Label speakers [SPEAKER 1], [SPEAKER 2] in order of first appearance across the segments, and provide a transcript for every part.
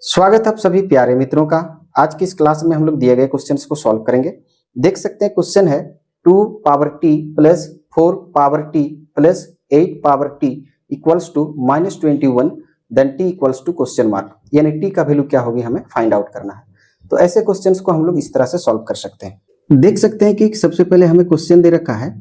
[SPEAKER 1] स्वागत है आप सभी प्यारे मित्रों का। आज की इस क्लास में हम लोग दिए गए क्वेश्चंस को सॉल्व करेंगे। देख सकते हैं क्वेश्चन है 2 power t plus 4 power t plus 8 power t equals to -21 then t equals to question mark, यानी टी का वैल्यू क्या होगी हमें फाइंड आउट करना है। तो ऐसे क्वेश्चंस को हम लोग इस तरह से सॉल्व कर सकते हैं। देख सकते हैं कि सबसे पहले हमें क्वेश्चन दे रखा है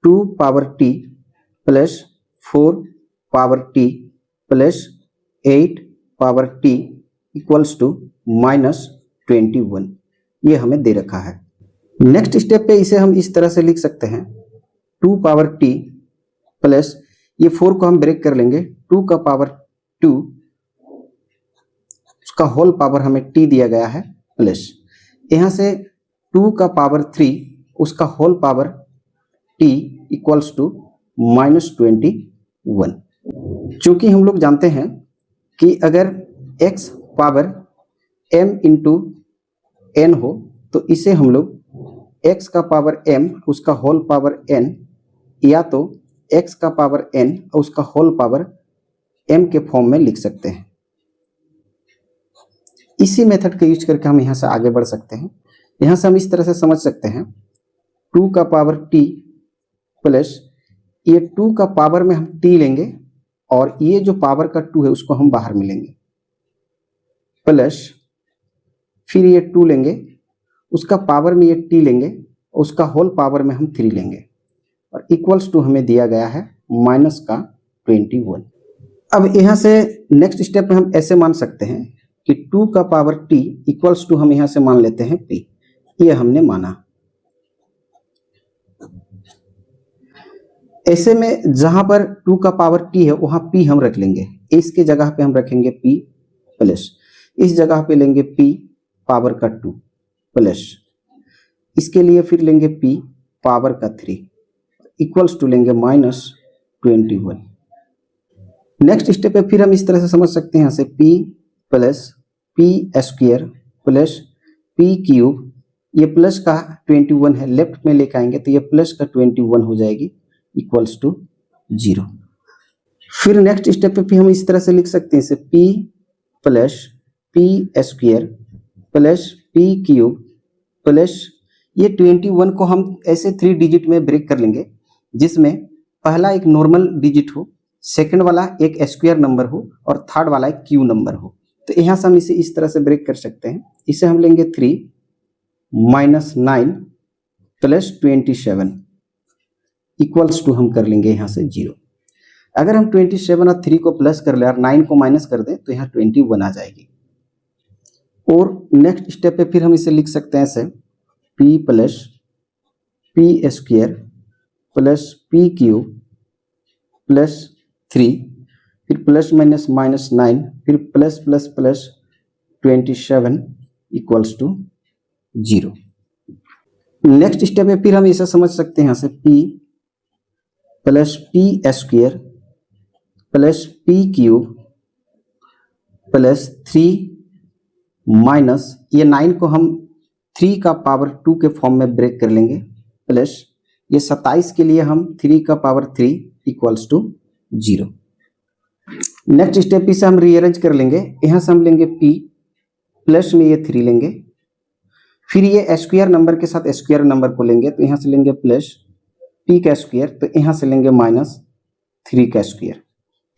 [SPEAKER 1] 2 power t plus 4 power t plus 8 power t equals to -21, ये हमें दे रखा है। नेक्स्ट स्टेप पे इसे हम इस तरह से लिख सकते हैं 2 पावर टी प्लस ये 4 को हम ब्रेक कर लेंगे, 2 का पावर 2 उसका होल पावर हमें टी दिया गया है प्लस यहाँ से 2 का पावर 3 उसका whole power t equals to -21। चूंकि हम लोग जानते हैं कि अगर x power m into n हो तो इसे हम लोग x का पावर m उसका होल पावर n या तो x का पावर n और उसका होल पावर m के फॉर्म में लिख सकते हैं। इसी मेथड का यूज करके हम यहाँ से आगे बढ़ सकते हैं। यहाँ से हम इस तरह से समझ सकते हैं 2 का पावर t प्लस ये 2 का पावर में हम t लेंगे और ये जो पावर का 2 है उसको हम बाहर में लेंगे प्लस फिर ये 2 लेंगे, उसका पावर में ये t लेंगे, उसका होल पावर में हम 3 लेंगे और इक्वल्स टू हमें दिया गया है -21। अब यहाँ से नेक्स्ट स्टेप में हम ऐसे मान सकते हैं कि 2 का पावर t इक्वल्स टू हम यहाँ से मान लेते हैं p, ये हमने माना। ऐसे में जहां पर 2 का पावर t है वहां p हम रख लेंगे, इसके जगह पे हम रखेंगे p प्लस इस जगह पे लेंगे p पावर का 2 प्लस इसके लिए फिर लेंगे p पावर का 3 इक्वल्स टू लेंगे -21। नेक्स्ट स्टेप पे फिर हम इस तरह से समझ सकते हैं यहाँ से p plus p square plus p cube, ये प्लस का 21 है, लेफ्ट में लेकर आएंगे तो ये प्लस का 21 हो जाएगी इक्वल्स टू 0। फिर नेक्स्ट स्टेप पे भी हम इस तरह से लिख सकते हैं इसे p plus p square plus p cube plus ये 21 को हम ऐसे 3 डिजिट में ब्रेक कर लेंगे, जिसमें पहला एक नॉर्मल डिजिट हो, सेकंड वाला एक स्क्वायर नंबर हो और थर्ड वाला एक क्यू नंबर हो। तो यहाँ से हम इसे इस तरह से ब्रेक कर सकते हैं। इसे हम लेंगे 3 -9 प्लस 27 इक्वल्स टू हम कर लेंगे यहाँ से 0। अगर हम 27 और 3 को प्लस कर ले और 9 को माइनस कर दें तो यहाँ 21 आ जाएगी। और नेक्स्ट स्टेप पे फिर हम इसे लिख सकते हैं ऐसे p plus p square plus p cube plus 3 फिर प्लस माइनस -9 फिर plus plus plus 27 equals to 0। Next step पे फिर हम इसे समझ सकते हैं यहाँ से p plus p square plus p cube plus 3 minus ये 9 को हम 3 का पावर 2 के फॉर्म में ब्रेक कर लेंगे प्लस ये 27 के लिए हम 3 का power 3 equals to 0। Next step से हम रीअरेंज कर लेंगे। यहाँ से हम लेंगे p प्लस में ये 3 लेंगे, फिर ये स्क्वायर नंबर के साथ स्क्वायर नंबर को लेंगे तो यहाँ से लेंगे प्लस p का स्क्वायर, तो यहाँ से लेंगे -3 का स्क्वायर,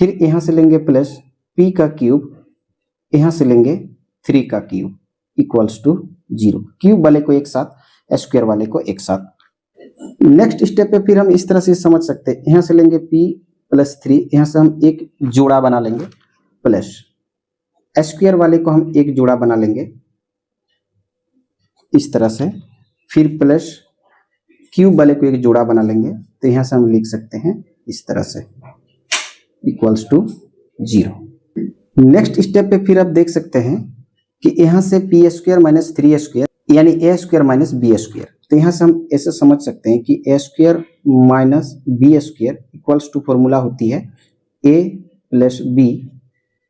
[SPEAKER 1] फिर यहाँ से लेंगे प्लस p का क्यूब, यहाँ से लेंगे 3 का क्यूब इक्वल्स टू 0। क्यूब वाले को एक साथ स्क्वायर वाले को एक साथ। नेक्स्ट स्टेप पे फिर हम इस तरह से समझ सकते हैं, यहाँ से लेंगे p प्लस 3, यहाँ से हम एक जोड़ा बना लेंगे प्लस स्क्वायर वाले को हम एक जोड़ा बना लेंगे इस तरह से, फिर प्लस क्यूब वाले को एक जोड़ा बना लेंगे तो यहाँ से हम लिख सकते हैं इस तरह से इक्वल्स टू 0। नेक्स्ट स्टेप पे फिर आप देख सकते हैं कि यहाँ से p स्क्वायर माइनस 3 स्क्वायर यानी a square minus b square, तो यहाँ से हम ऐसे समझ सकते हैं कि a square minus b square equals to formula होती है a plus b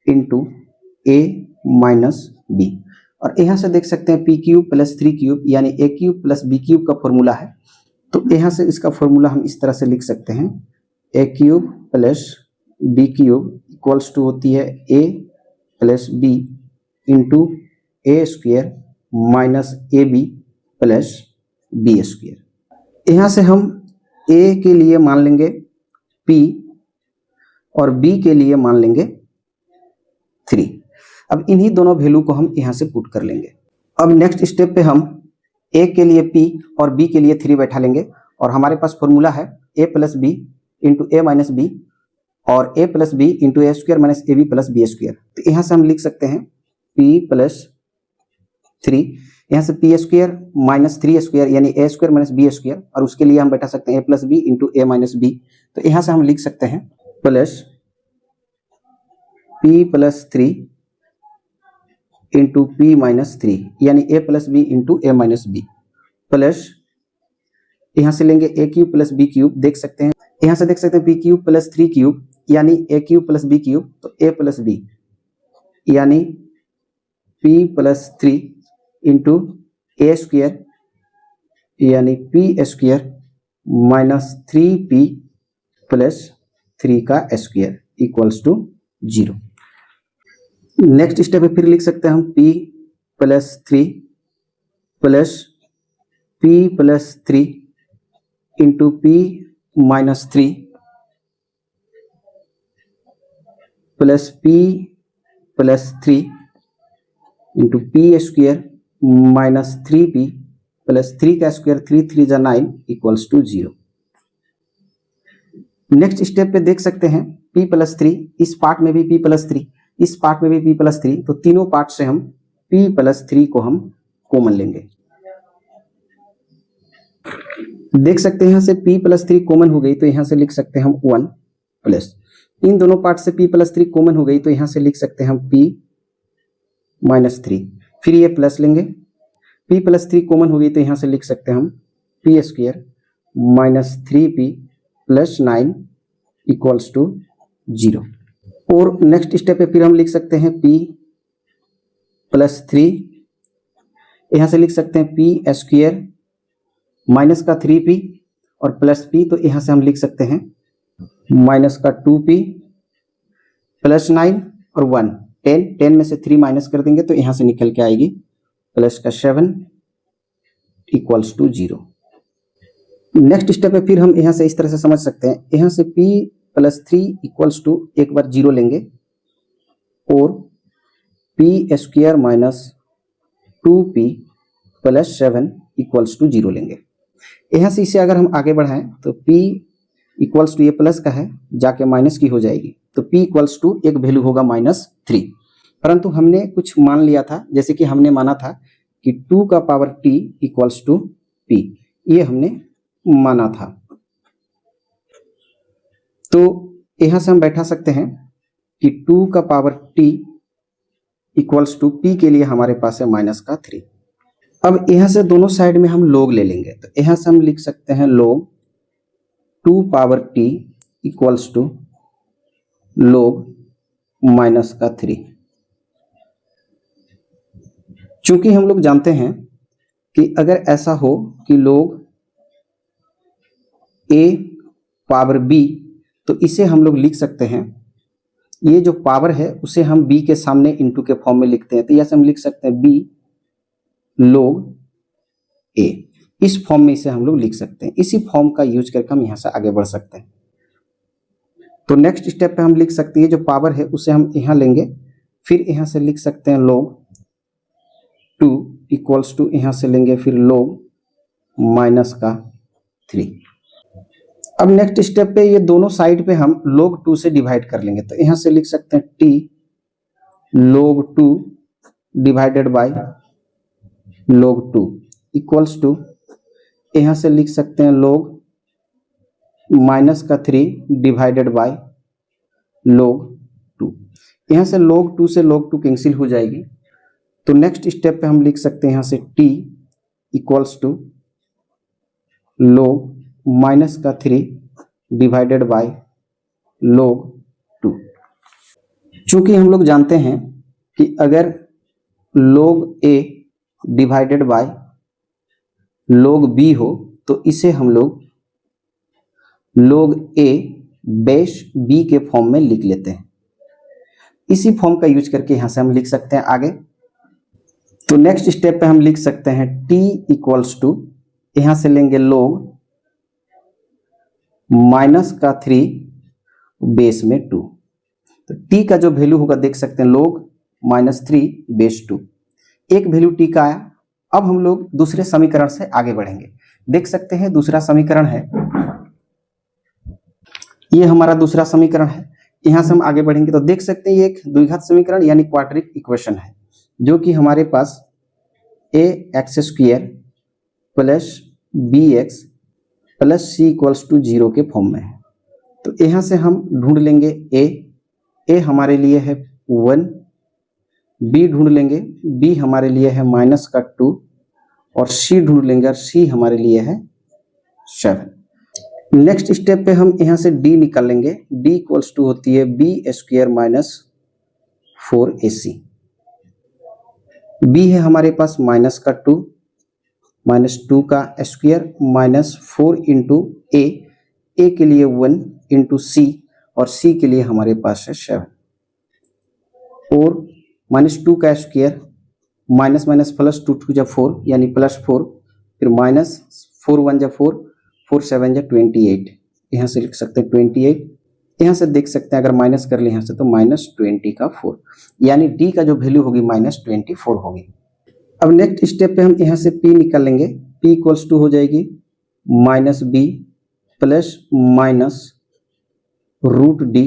[SPEAKER 1] into a minus b, और यहाँ से देख सकते हैं p क्यूब प्लस 3 क्यूब यानी a cube plus b cube का फॉर्मूला है। तो यहाँ से इसका फॉर्मूला हम इस तरह से लिख सकते हैं a cube plus b cube equals to होती है a plus b into a square minus a b plus b square. यहाँ से हम ए के लिए मान लेंगे p और b के लिए मान लेंगे 3। अब इन्हीं दोनों वैल्यू को हम यहाँ से पुट कर लेंगे। अब नेक्स्ट स्टेप पे हम a के लिए p और b के लिए 3 बैठा लेंगे और हमारे पास फॉर्मूला है a plus b into a minus b और a plus b into a square minus a b plus b square. तो यहाँ से हम लिख सकते हैं p प्लस 3, यहाँ से पी स्क्वायर माइनस 3 स्क्वायर यानी ए स्क्वायर माइनस बी स्क्वायर और उसके लिए हम बैठा सकते हैं ए plus b into a minus B. तो यहाँ से हम लिख सकते हैं plus p plus 3 into P minus 3 यानी ए plus b into a minus B plus यहाँ से लेंगे ए क्यूब प्लस बी क्यूब। देख सकते हैं यहाँ से देख सकते हैं पी क्यूब प्लस 3 क्यूब यानी a cube plus b cube, तो ए प्लस बी यानी p plus 3 into a square यानी p square minus 3p plus 3 का square equals to 0। Next step पे फिर लिख सकते हैं हम p plus 3 plus p plus 3 into p minus 3 plus p plus 3 into p square minus 3p plus 3 का square 3 3 जा 9 इक्वल्स टू 0। नेक्स्ट स्टेप पे देख सकते हैं p प्लस 3, इस पार्ट में भी p प्लस 3, इस पार्ट में भी p प्लस 3, तो तीनों पार्ट से हम p प्लस 3 को हम कॉमन लेंगे। देख सकते हैं यहाँ से p प्लस 3 कॉमन हो गई तो यहाँ से लिख सकते हैं हम 1 प्लस, इन दोनों पार्ट से p प्लस 3 कॉमन हो गई तो यहाँ से लिख सकते हैं हम p माइनस 3, फिर ये प्लस लेंगे, p प्लस 3 कॉमन हो गई तो यहाँ से लिख सकते हैं हम p square minus 3p plus 9 equals to 0। और नेक्स्ट स्टेप पे फिर हम लिख सकते हैं p प्लस 3, यहाँ से लिख सकते हैं p स्क्वायर माइनस का 3p और प्लस p, तो यहाँ से हम लिख सकते हैं माइनस का 2p प्लस 9 और 1, 10 में से 3 माइनस कर देंगे तो यहाँ से निकल के आएगी प्लस का 7 इक्वल्स टू 0। नेक्स्ट स्टेप पे फिर हम यहाँ से इस तरह से समझ सकते हैं, यहाँ से p प्लस 3 इक्वल्स टू एक बार 0 लेंगे और p square minus 2p plus 7 equals to 0 लेंगे। यहाँ से इसे अगर हम आगे बढ़ाएं तो p इक्वल्स टू ये प्लस का है जाके माइनस की हो जाएगी, तो p इक्वल्स टू एक वैल्यू होगा -3। परंतु हमने कुछ मान लिया था, जैसे कि हमने माना था कि 2 का power t equals to p, ये हमने माना था। तो यहाँ से हम बैठा सकते हैं कि 2 का power t equals to p के लिए हमारे पास है माइनस का 3। अब यहाँ से दोनों साइड में हम log ले लेंगे, तो यहाँ से हम लिख सकते हैं log 2 power t equals to log minus का 3। चूंकि हम लोग जानते हैं कि अगर ऐसा हो कि log a पावर b, तो इसे हम लोग लिख सकते हैं, ये जो पावर है उसे हम b के सामने इंटू के फॉर्म में लिखते हैं, तो यहाँ से हम लिख सकते हैं b log a, इस फॉर्म में इसे हम लोग लिख सकते हैं। इसी फॉर्म का यूज करके हम यहाँ से आगे बढ़ सकते हैं। तो नेक्स्ट स्टेप पे हम लिख सकते हैं जो पावर है उसे हम यहाँ लेंगे, फिर यहाँ से लिख सकते हैं log 2 इक्वल्स टू यहाँ से लेंगे फिर log माइनस का 3। अब नेक्स्ट स्टेप पे ये दोनों साइड पे हम log 2 से डिवाइड कर लेंगे, तो यहाँ से लिख सकते हैं t log 2 divided by log 2 equals to यहाँ से लिख सकते हैं log माइनस का 3 डिवाइडेड बाय log 2। यहाँ से log 2 से log 2 कैंसिल हो जाएगी, तो नेक्स्ट स्टेप पे हम लिख सकते हैं यहाँ से t equals to log minus का 3 डिवाइडेड बाय log 2। चूंकि हम लोग जानते हैं कि अगर log a divided by log b हो तो इसे हम लोग log a बेस b के फॉर्म में लिख लेते हैं। इसी फॉर्म का यूज करके यहाँ से हम लिख सकते हैं आगे तो नेक्स्ट स्टेप पे हम लिख सकते हैं t इक्वल्स टू, यहां से लेंगे log -3 बेस में 2। तो t का जो वैल्यू होगा देख सकते हैं log -3 बेस 2, एक वैल्यू t का आया। अब हम लोग दूसरे समीकरण से आगे बढ़ेंगे। देख सकते हैं दूसरा समीकरण है, ये हमारा दूसरा समीकरण है। यहां से हम आगे बढ़ेंगे तो देख सकते हैं ये एक द्विघात समीकरण यानी क्वाड्रिक इक्वेशन है, जो कि हमारे पास ax² plus bx plus c equals to 0 के फॉर्म में है। तो यहाँ से हम ढूंढ लेंगे a हमारे लिए है 1, b ढूंढ लेंगे, b हमारे लिए है -2 और c ढूंढ लेंगे और c हमारे लिए है 7। नेक्स्ट स्टेप पे हम यहाँ से d निकाल लेंगे, d इक्वल्स टू होती है b² - 4ac। b है हमारे पास -2 -2 का स्क्वायर -4 इंटू a के लिए 1 इंटू c और c के लिए हमारे पास है 7। और -2 का स्क्वायर माइनस माइनस प्लस 2 2 जा 4 यानी +4, फिर -4 1 जा 4 4 7 जा 28, यहाँ से लिख सकते हैं 28। यहाँ से देख सकते हैं अगर माइनस कर ले यहाँ से तो -20 का 4, यानी d का जो वैल्यू होगी -24 होगी। अब नेक्स्ट स्टेप पे हम यहाँ से p निकाल लेंगे, p इक्वल्स टू हो जाएगी -b plus -√d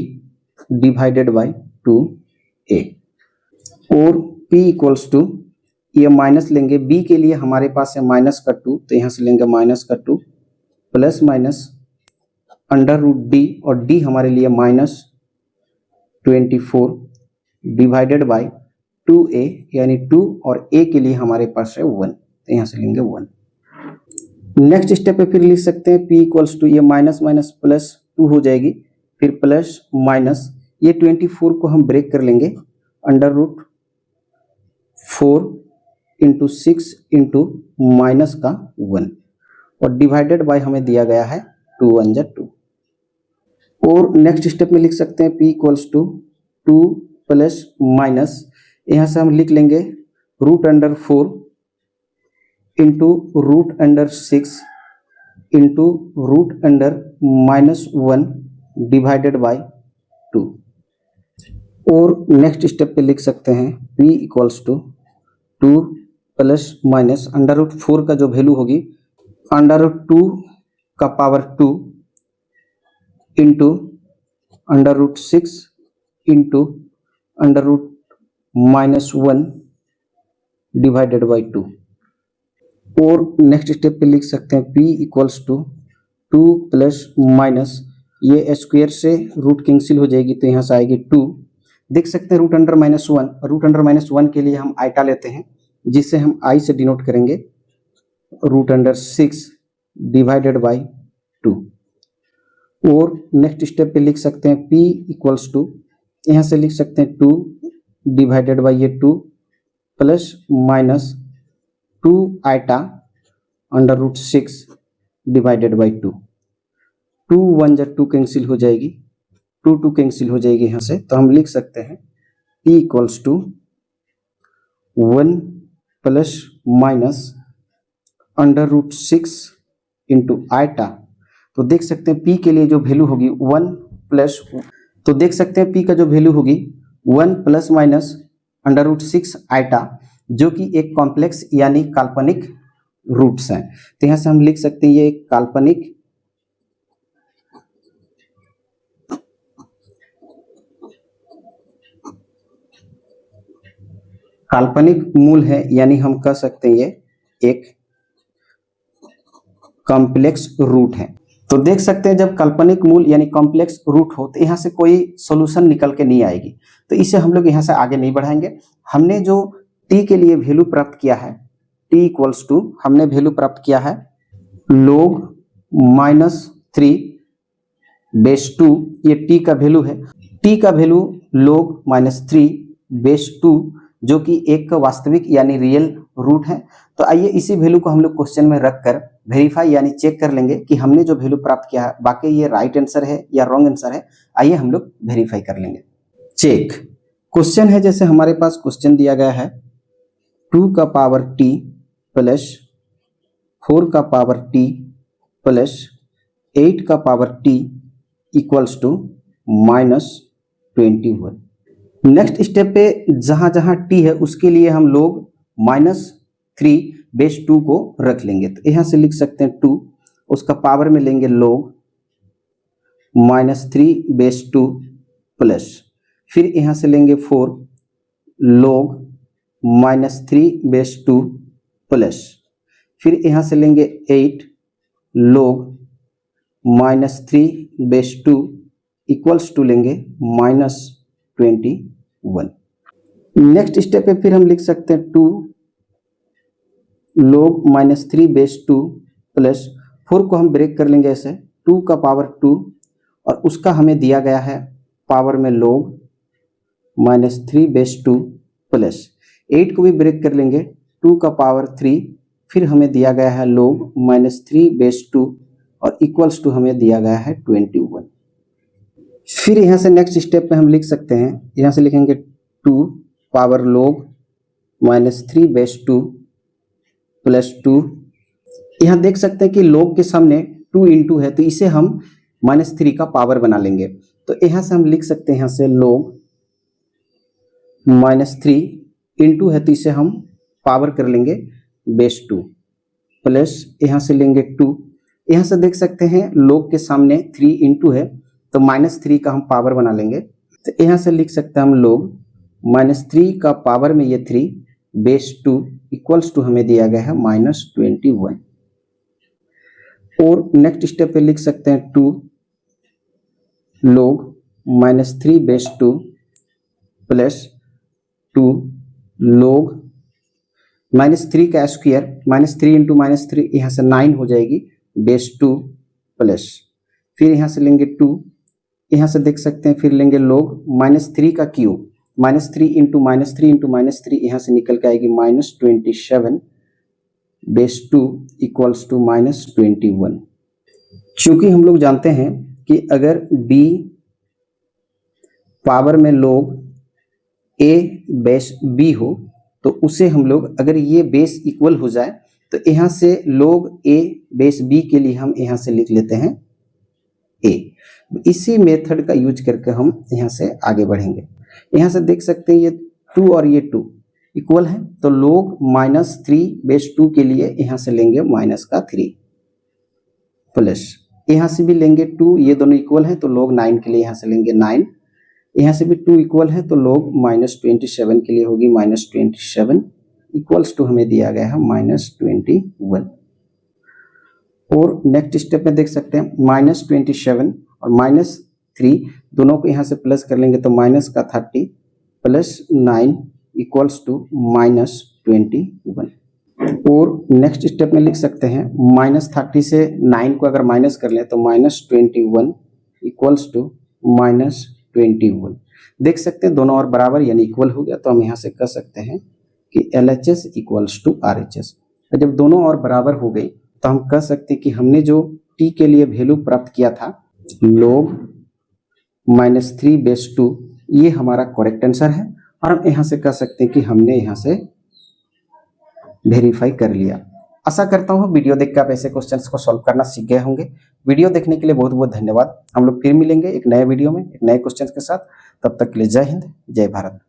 [SPEAKER 1] divided by 2a। और p इक्वल्स टू, ये माइनस लेंगे, b के लिए हमारे पास है -2 तो यहाँ से लेंगे -2 प्लस √d और d हमारे लिए -24 डिवाइडेड बाई 2a यानी 2 और a के लिए हमारे पास है 1 तो यहाँ से लेंगे 1। नेक्स्ट स्टेप पे फिर लिख सकते हैं p इक्वल्स टू, ये माइनस माइनस प्लस 2 हो जाएगी, फिर प्लस माइनस ये 24 को हम ब्रेक कर लेंगे, √4 इंटू 6 इंटू माइनस का 1 और डिवाइडेड बाय हमें दिया गया है 2 1 जा 2। और नेक्स्ट स्टेप में लिख सकते हैं p equals to 2 plus minus, यहाँ से हम लिख लेंगे √4 इंटू √6 इंटू √-1 डिवाइडेड बाय 2। और नेक्स्ट स्टेप पे लिख सकते हैं p equals to 2 plus minus √4 का जो वैल्यू होगी √2 का power 2 into √6 into √-1 divided by 2। और नेक्स्ट स्टेप पे लिख सकते हैं p equals to 2 plus minus, ये स्क्वायर से रूट कैंसिल हो जाएगी तो यहाँ से आएगी 2। देख सकते हैं √-1 के लिए हम आइटा लेते हैं, जिसे हम i से डिनोट करेंगे, √6 डिवाइडेड बाई 2। और नेक्स्ट स्टेप पे लिख सकते हैं p इक्वल्स टू, यहाँ से लिख सकते हैं 2 डिवाइडेड बाई ये 2 plus minus 2 iota √6 divided by 2। 2 1 जा 2 कैंसिल हो जाएगी, 2 2 कैंसिल हो जाएगी यहाँ से, तो हम लिख सकते हैं p equals to 1 plus minus √6 into iota. तो देख सकते हैं p के लिए जो वैल्यू होगी 1 प्लस, तो देख सकते हैं p का जो वैल्यू होगी 1 प्लस माइनस √6 आइटा, जो कि एक कॉम्प्लेक्स यानी काल्पनिक रूट्स हैं। तो यहाँ से हम लिख सकते हैं ये एक काल्पनिक मूल है, यानी हम कह सकते हैं ये एक कॉम्प्लेक्स रूट है। तो देख सकते हैं जब काल्पनिक मूल यानी कॉम्प्लेक्स रूट हो तो यहाँ से कोई सॉल्यूशन निकल के नहीं आएगी, तो इसे हम लोग यहाँ से आगे नहीं बढ़ाएंगे। हमने जो t के लिए वैल्यू प्राप्त किया है, t इक्वल्स टू, हमने वैल्यू प्राप्त किया है log -3 बेस 2, ये t का वैल्यू है, t का वैल्यू log -3 बेस 2, जो कि एक वास्तविक यानी रियल रूट है। तो आइए इसी वैल्यू को हम लोग क्वेश्चन में रखकर वेरीफाई यानी चेक कर लेंगे कि हमने जो वैल्यू प्राप्त किया है वाकई ये राइट आंसर है या रॉन्ग आंसर है। आइए हम लोग वेरीफाई कर लेंगे। चेक क्वेश्चन है, जैसे हमारे पास क्वेश्चन दिया गया है 2 का पावर t प्लस 4 का पावर t प्लस 8 का power t equals to -21। Next step पे जहां जहां t है उसके लिए हम लोग -3/2 को रख लेंगे। तो यहां से लिख सकते हैं 2, उसका पावर में लेंगे log -3/2 प्लस, फिर यहां से लेंगे 4 log -3/2 प्लस, फिर यहां से लेंगे 8 log -3/2 इक्वल्स टू लेंगे -21। नेक्स्ट स्टेप पे फिर हम लिख सकते हैं 2 log -3/2 प्लस 4 को हम ब्रेक कर लेंगे ऐसे, 2 का पावर 2 और उसका हमें दिया गया है पावर में log -3/2 प्लस 8 को भी ब्रेक कर लेंगे, 2 का पावर 3, फिर हमें दिया गया है log -3/2 और इक्वल्स टू हमें दिया गया है 21। फिर यहाँ से नेक्स्ट स्टेप पे हम लिख सकते हैं, यहाँ से लिखेंगे 2 पावर log -3/2 प्लस 2। यहाँ देख सकते हैं कि log के सामने 2 इंटू है तो इसे हम -3 का पावर बना लेंगे। तो यहाँ से हम लिख सकते हैं, यहाँ से log -3 इंटू है तो इसे हम पावर कर लेंगे /2 प्लस यहाँ से लेंगे 2। यहाँ से देख सकते हैं log के सामने 3 इंटू है तो -3 का हम पावर बना लेंगे। तो यहाँ से लिख सकते हैं हम log -3 का पावर में ये 3/2 इक्वल्स टू हमें दिया गया है -21। और नेक्स्ट स्टेप पे लिख सकते हैं 2 log -3/2 प्लस 2 log -3 का स्क्वायर, -3 इंटू -3 यहाँ से 9 हो जाएगी /2 प्लस, फिर यहाँ से लेंगे 2, यहाँ से देख सकते हैं फिर लेंगे log -3 का क्यूब, -3 इंटू -3 यहाँ से निकल के आएगी -27 /2 इक्वल्स टू -21। चूंकि हम लोग जानते हैं कि अगर b पावर में log a/b हो तो उसे हम लोग, अगर ये बेस इक्वल हो जाए तो यहाँ से log a/b के लिए हम यहाँ से लिख लेते हैं a। इसी मेथड का यूज करके हम यहाँ से आगे बढ़ेंगे। यहाँ से देख सकते हैं ये 2 और ये 2 इक्वल है तो log -3/2 के लिए यहाँ से लेंगे -3 प्लस, यहाँ से भी लेंगे 2, ये दोनों इक्वल है तो log 9 के लिए यहाँ से लेंगे 9, यहाँ से भी 2 इक्वल है तो log -27 के लिए होगी -27 इक्वल्स टू हमें दिया गया है -21। और नेक्स्ट स्टेप में देख सकते हैं -27 और -3 दोनों को यहाँ से प्लस कर लेंगे तो -30 प्लस 9 इक्वल्स टू -21। और नेक्स्ट स्टेप में लिख सकते हैं -30 से 9 को अगर माइनस कर लें तो -21 इक्वल्स टू -21। देख सकते हैं दोनों और बराबर यानी इक्वल हो गया तो हम यहाँ से कह सकते हैं कि LHS इक्वल्स टू RHS। जब दोनों और बराबर हो गई तो हम कह सकते हैं कि हमने जो t के लिए वैल्यू प्राप्त किया था log -3/2 ये हमारा करेक्ट आंसर है और हम यहाँ से कह सकते हैं कि हमने यहाँ से वेरीफाई कर लिया। आशा करता हूँ वीडियो देख कर आप ऐसे क्वेश्चंस को सॉल्व करना सीख गए होंगे। वीडियो देखने के लिए बहुत बहुत धन्यवाद। हम लोग फिर मिलेंगे एक नए वीडियो में एक नए क्वेश्चन के साथ। तब तक के लिए जय हिंद जय भारत।